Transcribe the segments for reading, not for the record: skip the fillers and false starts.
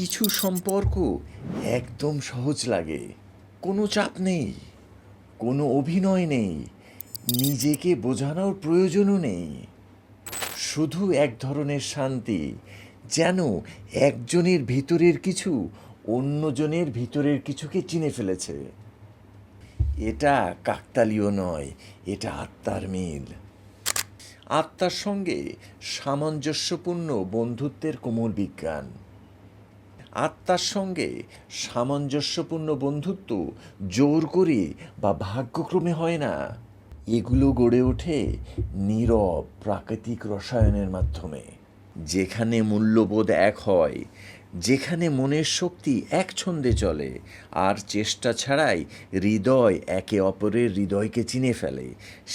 কিছু সম্পর্ক একদম সহজ লাগে, কোনো চাপ নেই, কোনো অভিনয় নেই, নিজেকে বোঝানোর প্রয়োজনও নেই। শুধু এক ধরনের শান্তি, যেন একজনের ভিতরের কিছু অন্যজনের ভিতরের কিছুকে চিনে ফেলেছে। এটা কাকতালীয় নয়, এটা আত্মার মিল। আত্মার সঙ্গে সামঞ্জস্যপূর্ণ বন্ধুত্বের কোমল বিজ্ঞান। আত্মার সঙ্গে সামঞ্জস্যপূর্ণ বন্ধুত্ব জোর করে বা ভাগ্যক্রমে হয় না। এগুলো গড়ে ওঠে নীরব প্রাকৃতিক রসায়নের মাধ্যমে, যেখানে মূল্যবোধ এক হয়, যেখানে মনের শক্তি এক ছন্দে চলে, আর চেষ্টা ছাড়াই হৃদয় একে অপরের হৃদয়কে চিনে ফেলে,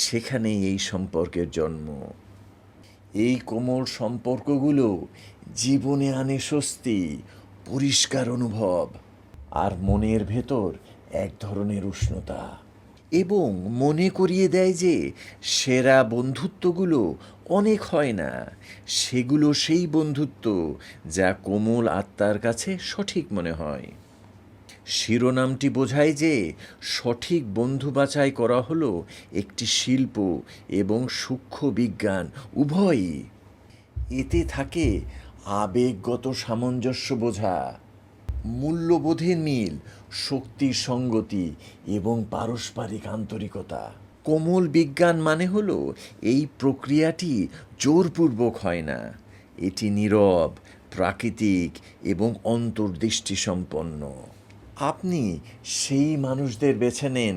সেখানেই এই সম্পর্কের জন্ম। এই কোমল সম্পর্কগুলো জীবনে আনে স্বস্তি, পরিষ্কার অনুভব, আর মনের ভেতর এক ধরনের উষ্ণতা, এবং মনে করিয়ে দেয় যে সেরা বন্ধুত্বগুলো অনেক হয় না, সেগুলো সেই বন্ধুত্ব যা কোমল আত্মার কাছে সঠিক মনে হয়। শিরোনামটি বোঝায় যে সঠিক বন্ধু বাছাই করা হলো একটি শিল্প এবং সূক্ষ্ম বিজ্ঞান উভয়ই। এতে থাকে আবেগগত সামঞ্জস্য বোঝা, মূল্যবোধের মিল, শক্তির সঙ্গতি এবং পারস্পরিক আন্তরিকতা। কোমল বিজ্ঞান মানে হলো এই প্রক্রিয়াটি জোরপূর্বক হয় না, এটি নীরব, প্রাকৃতিক এবং অন্তর্দৃষ্টি সম্পন্ন। আপনি সেই মানুষদের বেছে নেন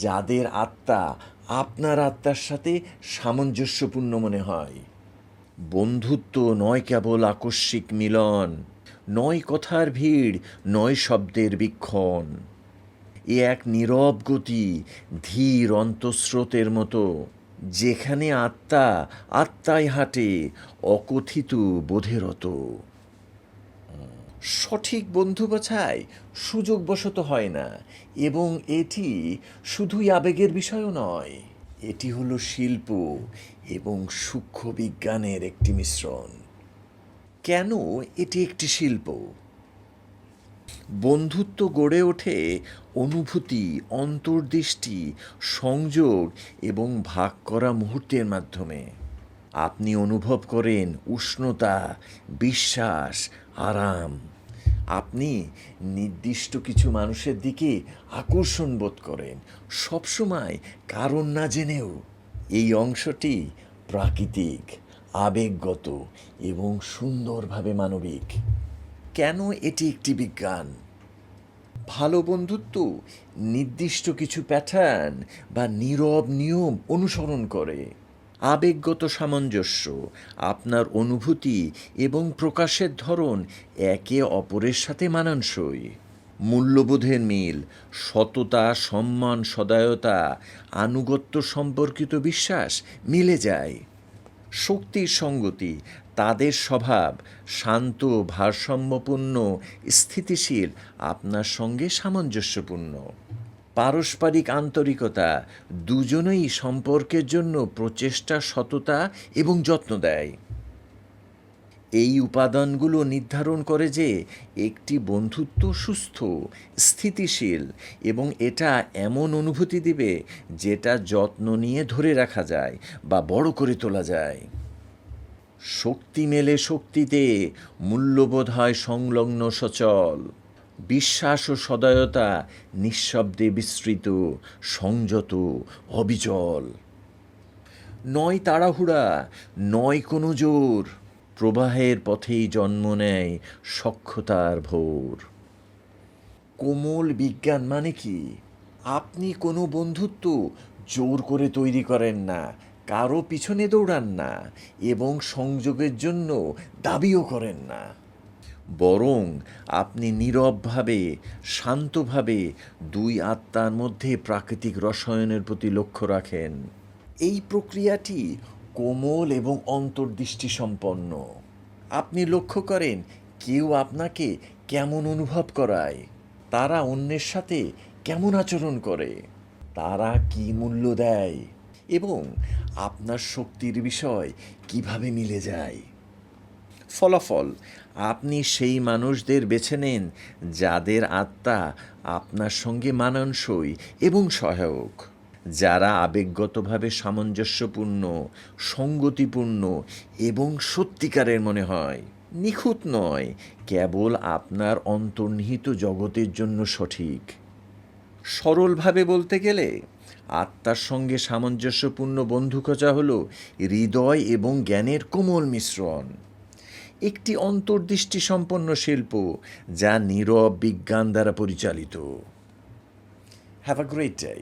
যাদের আত্মা আপনার আত্মার সাথে সামঞ্জস্যপূর্ণ মনে হয়। বন্ধুত্ব নয় কেবল আকস্মিক মিলন, নয় কথার ভিড়, নয় শব্দের বীক্ষণ। এ এক নীরব গতি, ধীর অন্তঃস্রোতের মতো, যেখানে আত্মা আত্মায় হাঁটে, অকথিত বোধেরত। সঠিক বন্ধু বাছাই সুযোগবশত হয় না, এবং এটি শুধুই আবেগের বিষয়ও নয়, এটি হলো শিল্প এবং সূক্ষ্ম বিজ্ঞানের একটি মিশ্রণ। কেন এটি একটি শিল্প? বন্ধুত্ব গড়ে ওঠে অনুভূতি, অন্তর্দৃষ্টি, সংযোগ এবং ভাগ করা মুহূর্তের মাধ্যমে। আপনি অনুভব করেন উষ্ণতা, বিশ্বাস, আরাম। আপনি নির্দিষ্ট কিছু মানুষের দিকে আকর্ষণ বোধ করেন, সবসময় কারণ না জেনেও। এই অংশটি প্রাকৃতিক, আবেগগত এবং সুন্দরভাবে মানবিক। কেন এটি একটি বিজ্ঞান? ভালো বন্ধুত্ব নির্দিষ্ট কিছু প্যাটার্ন বা নীরব নিয়ম অনুসরণ করে। আবেগগত সামঞ্জস্য, আপনার অনুভূতি এবং প্রকাশের ধরন একে অপরের সাথে মানানসই। মূল্যবোধের মিল, সততা, সম্মান, সদয়তা, আনুগত্য সম্পর্কিত বিশ্বাস মিলে যায়। শক্তির সঙ্গতি, তাদের স্বভাব শান্ত, ভারসাম্যপূর্ণ, স্থিতিশীল, আপনার সঙ্গে সামঞ্জস্যপূর্ণ। পারস্পরিক আন্তরিকতা, দুজনেই সম্পর্কের জন্য প্রচেষ্টা, সততা এবং যত্ন দেয়। এই উপাদানগুলো নির্ধারণ করে যে একটি বন্ধুত্ব সুস্থ, স্থিতিশীল, এবং এটা এমন অনুভূতি দিবে যেটা যত্ন নিয়ে ধরে রাখা যায় বা বড় করে তোলা যায়। শক্তি মেলে শক্তিতে, মূল্যবোধ হয় সংলগ্ন সচল। বিশ্বাস ও সদয়তা নিঃশব্দে বিস্তৃত, সংযত, অবিচল। নয় তাড়াহুড়া, নয় কোনো জোর, প্রবাহের পথেই জন্ম নেয় সখ্যতার ভোর। কোমল বিজ্ঞান মানে কি? আপনি কোনো বন্ধুত্ব জোর করে তৈরি করেন না, কারো পিছনে দৌড়ান না, এবং সংযোগের জন্য দাবিও করেন না। বরং আপনি নীরবভাবে, শান্তভাবে দুই আত্মার মধ্যে প্রাকৃতিক রসায়নের প্রতি লক্ষ্য রাখেন। এই প্রক্রিয়াটি কোমল এবং অন্তর্দৃষ্টি সম্পন্ন। আপনি লক্ষ্য করেন কেউ আপনাকে কেমন অনুভব করায়, তারা অন্যের সাথে কেমন আচরণ করে, তারা কি মূল্য দেয়, এবং আপনার শক্তির বিষয় কিভাবে মিলে যায়। ফলাফল, আপনি সেই মানুষদের বেছে নেন যাদের আত্মা আপনার সঙ্গে মানানসই এবং সহায়ক, যারা আবেগগতভাবে সামঞ্জস্যপূর্ণ, সঙ্গতিপূর্ণ এবং সত্যিকারের মনে হয়। নিখুঁত নয়, কেবল আপনার অন্তর্নিহিত জগতের জন্য সঠিক। সরলভাবে বলতে গেলে আত্মার সঙ্গে সামঞ্জস্যপূর্ণ বন্ধু খোঁজা হলো হৃদয় এবং জ্ঞানের কোমল মিশ্রণ, একটি অন্তর্দৃষ্টি সম্পন্ন শিল্প যা নীরব বিজ্ঞান দ্বারা পরিচালিত। Have a great day.